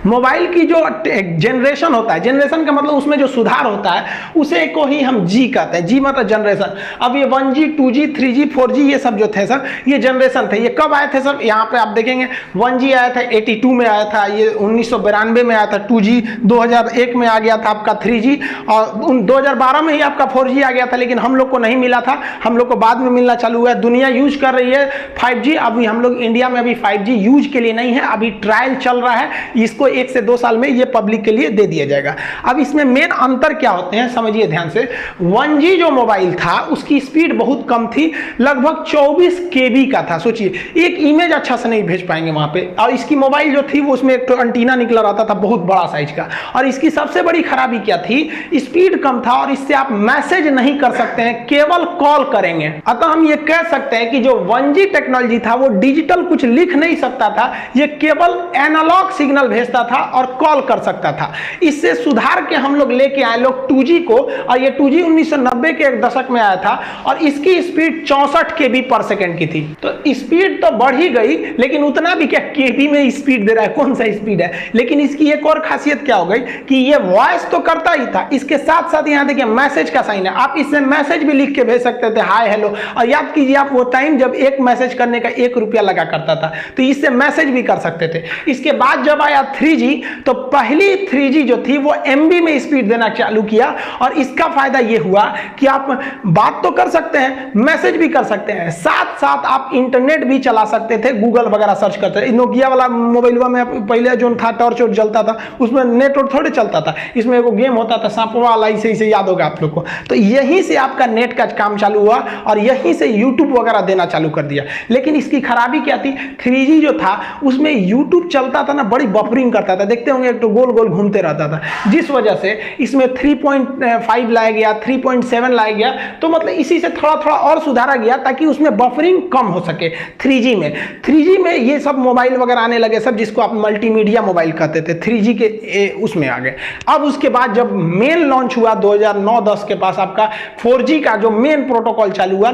Mobile की जो generation होता है, जनरेशन का मतलब उसमें जो सुधार होता है उसे को ही हम जी कहते हैं। जी मतलब जनरेशन। अब ये 1G 2G 3G 4G ये सब जो थे सर, ये जनरेशन थे। ये कब आए थे सर? यहाँ पे आप देखेंगे 1G आया था 82 में आया था, ये 1992 में आया था 2G, 2001 में आ गया था आपका 3G, और 2012 में ही आपका 4G आ गया था, लेकिन हम लोग को नहीं मिला था, हम लोग को बाद में मिलना चालू हुआ। दुनिया यूज कर रही है 5G। अभी हम लोग इंडिया में अभी 5G यूज के लिए नहीं है, अभी ट्रायल चल रहा है, इसको 1 से 2 साल में ये पब्लिक के लिए दे दिया जाएगा। अब इसमें मेन अंतर क्या होते हैं समझिए ध्यान से। 1G जो मोबाइल था उसकी स्पीड बहुत कम थी, लगभग 24 KB का था। सोचिए एक इमेज अच्छा से नहीं भेज पाएंगे वहां पे। और इसकी मोबाइल जो थी वो उसमें एक तो एंटीना निकला रहता था बहुत बड़ा साइज का, और इसकी सबसे बड़ी खराबी क्या थी, स्पीड कम था और इससे आप मैसेज नहीं कर सकते हैं, केवल कॉल करेंगे। अतः हम ये कह सकते हैं कि जो 1G टेक्नोलॉजी था वो डिजिटल कुछ लिख नहीं सकता था, ये केवल एनालॉग सिग्नल भेजता था और कॉल कर सकता था। इससे सुधार के हम लोग लेके आए लोग 2G को, और ये 2G 1990 के एक दशक में आया था और इसकी स्पीड 64 KB पर सेकंड की थी। तो स्पीड तो बढ़ ही गई, लेकिन उतना भी क्या KB में स्पीड दे रहा है, कौन सा स्पीड है। लेकिन इसकी एक और खासियत क्या हो गई कि ये वॉइस तो करता ही था, इसके साथ साथ यहाँ देखिए मैसेज का साइन है, आप इससे मैसेज भी लिख के भेज सकते थे, हाय हेलो। और याद कीजिए आप वो टाइम जब एक मैसेज करने का 1 रुपया लगा करता था, तो इससे मैसेज भी कर सकते थे। इसके बाद जब आया 3G, तो पहली 3G जो थी वो MB में स्पीड देना चालू किया, और इसका फायदा ये हुआ कि आप बात तो कर सकते हैं, मैसेज भी कर सकते हैं, साथ साथ आप इंटरनेट भी चला सकते थे, गूगल वगैरह सर्च करते थे। नोकिया वाला मोबाइल में पहले जो था टॉर्च और जलता था, उसमें नेट और थोड़े चलता था, इसमें एक गेम होता था सांपों वाला, इसे याद होगा आप लोग को। तो यहीं से आपका नेट का काम चालू हुआ और यहीं से यूट्यूब वगैरह देना चालू कर दिया। लेकिन इसकी खराबी क्या थी, 3G जो था उसमें यूट्यूब चलता था ना, बड़ी बफरिंग करता था, देखते होंगे एक तो गोल गोल घूमते रहता था, जिस वजह से इसमें 3.5 लाया गया, 3.7 लाया गया। तो मतलब इसी से थोड़ा थोड़ा और सुधारा गया ताकि उसमें बफरिंग कम हो सके। 3G में ये सब मोबाइल वगैरह आने लगे सब, जिसको आप मल्टीमीडिया मोबाइल कहते थे, 3G के उसमें आ गए। अब उसके बाद जब मेन लॉन्च हुआ 2009-10 के पास आपका 4G का जो मेन प्रोटोकॉल चालू हुआ,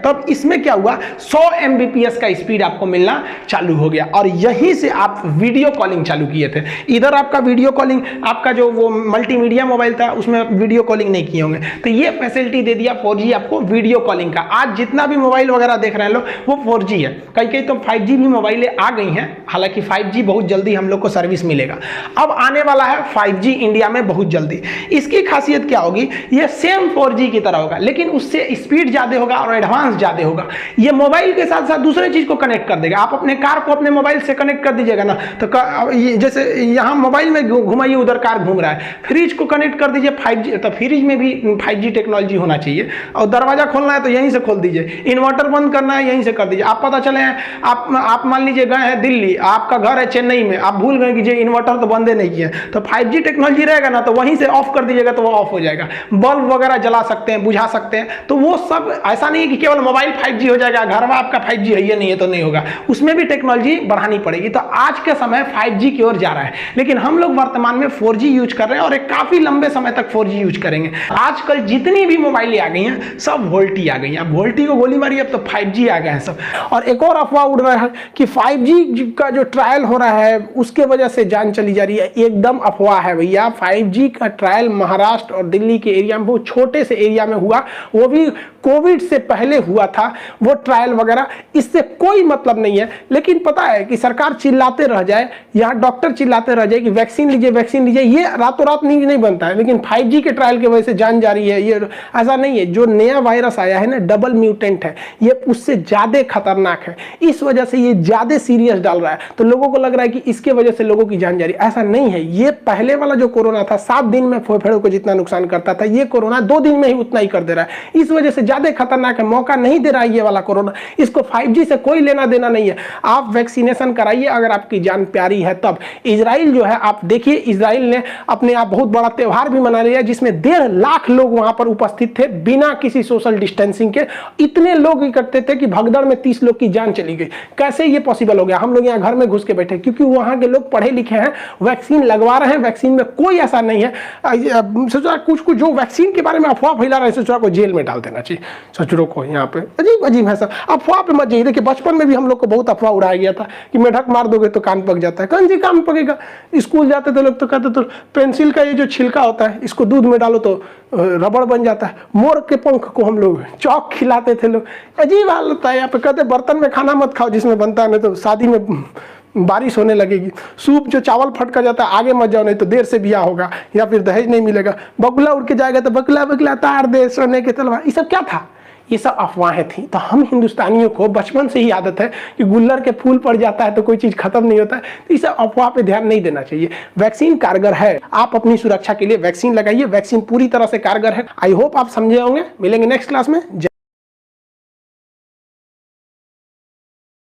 तब इसमें क्या हुआ, 100 Mbps का स्पीड आपको मिलना चालू हो गया, और यहीं से आप वीडियो कॉलिंग चालू किए थे। इधर आपका वीडियो कॉलिंग, आपका जो वो मल्टीमीडिया मोबाइल था उसमें वीडियो कॉलिंग नहीं किए होंगे, तो ये फैसिलिटी दे दिया 4G आपको वीडियो कॉलिंग का। आज जितना भी मोबाइल वगैरह देख रहे हैं लोग वो 4G है, कई तो 5G भी मोबाइलें आ गई हैं, हालांकि 5G बहुत जल्दी हम लोग को सर्विस मिलेगा। अब आने वाला है 5G इंडिया में बहुत जल्दी। इसकी खासियत क्या होगी, ये सेम 4G की तरह होगा, लेकिन उससे स्पीड ज्यादा होगा और एडवांस ज्यादा होगा। ये मोबाइल के साथ साथ दूसरे चीज को कनेक्ट कर देगा। आप अपने कार को अपने मोबाइल से कनेक्ट कर दीजिएगा ना, तो जैसे यहाँ मोबाइल में घुमाइए, उधर कार घूम रहा है, फ्रिज को कनेक्ट कर दीजिए 5G, तो फ्रिज में भी 5G टेक्नोलॉजी होना चाहिए। और दरवाजा खोलना है तो यहीं से खोल दीजिए, इन्वर्टर बंद करना है यहीं से कर दीजिए। आप पता चले आप मान लीजिए गए हैं दिल्ली, आपका घर है चेन्नई में, आप भूल गए कि ये इन्वर्टर तो बंदे नहीं किए, तो 5G टेक्नोलॉजी रहेगा ना, तो वहीं से ऑफ कर दीजिएगा तो वो ऑफ हो जाएगा। बल्ब वगैरह जला सकते हैं, बुझा सकते हैं, तो वो सब ऐसा नहीं है कि केवल मोबाइल 5G हो जाएगा, घर में आपका 5G है ये नहीं है तो नहीं होगा, उसमें भी टेक्नोलॉजी बढ़ानी पड़ेगी। तो आज के समय 5G की ओर जा रहा है, लेकिन हम लोग वर्तमान में 4G यूज कर रहे हैं और एक काफी लंबे समय तक 4G यूज करेंगे। आजकल जितनी भी मोबाइलें आ गई हैं सब वोल्टी आ गई हैं, वोल्टी को गोली मारी, अब तो 5G आ गए हैं सब। और एक और अफवाह उड़ रहा है कि 5G का जो ट्रायल हो रहा है उसके वजह से जान चली जा रही है, एकदम अफवाह है भैया। 5G का ट्रायल महाराष्ट्र और दिल्ली के एरिया में, बहुत छोटे से एरिया में हुआ, वो भी कोविड से पहले हुआ था वो ट्रायल वगैरह, इससे कोई मतलब नहीं है। लेकिन पता है कि सरकार चिल्लाते रह जाए, यहाँ डॉक्टर चिल्लाते रह जाए कि वैक्सीन लीजिए वैक्सीन लीजिए, ये रातों रात नहीं बनता है। लेकिन 5G के ट्रायल की वजह से जान जा रही है, ये ऐसा नहीं है। जो नया वायरस आया है ना, डबल म्यूटेंट है, ये उससे ज्यादा खतरनाक है, इस वजह से ये ज्यादा सीरियस डाल रहा है। तो लोगों को लग रहा है कि इसके वजह से लोगों की जान जा रही है, ऐसा नहीं है। ये पहले वाला जो कोरोना था 7 दिन में फेफड़ों को जितना नुकसान करता था, ये कोरोना 2 दिन में ही उतना ही कर दे रहा है, इस वजह से ज्यादा खतरनाक है। मौका नहीं दे रहा है ये वाला कोरोना, इसको 5G से कोई लेना देना नहीं है। आप वैक्सीनेशन कराइए अगर आपकी जान प्यारी है तब। इजराइल जो है, आप देखिए इजराइल ने अपने आप बहुत बड़ा त्योहार भी मना लिया, जिसमें 1.5 लाख लोग वहां पर उपस्थित थे बिना किसी सोशल डिस्टेंसिंग के। इतने लोग इकट्ठे थे कि भगदड़ में 30 लोग की जान चली गई। कैसे ये पॉसिबल हो गया? हम लोग यहाँ घर में घुस के बैठे, क्योंकि वहां के लोग पढ़े लिखे हैं, वैक्सीन लगवा रहे हैं, वैक्सीन में कोई ऐसा नहीं है। सोचा कुछ जो वैक्सीन के बारे में अफवाह फैला रहे हैं, सोचा को जेल में डाल देना चाहिए। सचुरों को यहाँ पे अजीब अजीब है सब। अफवाह पे मत जाइए। देखिए बचपन में भी हम लोग को बहुत अफवाह उड़ाया गया था कि मेढक मार दोगे तो कान पक जाता है। कौन सी कान पकेगा? स्कूल जाते थे लोग तो कहते तो पेंसिल का ये जो छिलका होता है इसको दूध में डालो तो रबड़ बन जाता है। मोर के पंख को हम लोग चौक खिलाते थे लोग। अजीब हाल होता है यहाँ पे। कहते बर्तन में खाना मत खाओ जिसमें बनता है, नहीं तो शादी में बारिश होने लगेगी। सूप जो चावल फट कर जाता है आगे मत जाओ, नहीं तो देर से ब्याह होगा या फिर दहेज नहीं मिलेगा। बगुला उड़ के जाएगा तो बगुला बगुला तार दे सोने के तलवार। ये सब क्या था? ये सब अफवाहें थी। तो हम हिंदुस्तानियों को बचपन से ही आदत है कि गुल्लर के फूल पड़ जाता है तो कोई चीज़ खत्म नहीं होता है। तो इस अफवाह पे ध्यान नहीं देना चाहिए। वैक्सीन कारगर है, आप अपनी सुरक्षा के लिए वैक्सीन लगाइए। वैक्सीन पूरी तरह से कारगर है। आई होप आप समझे होंगे। मिलेंगे नेक्स्ट क्लास में।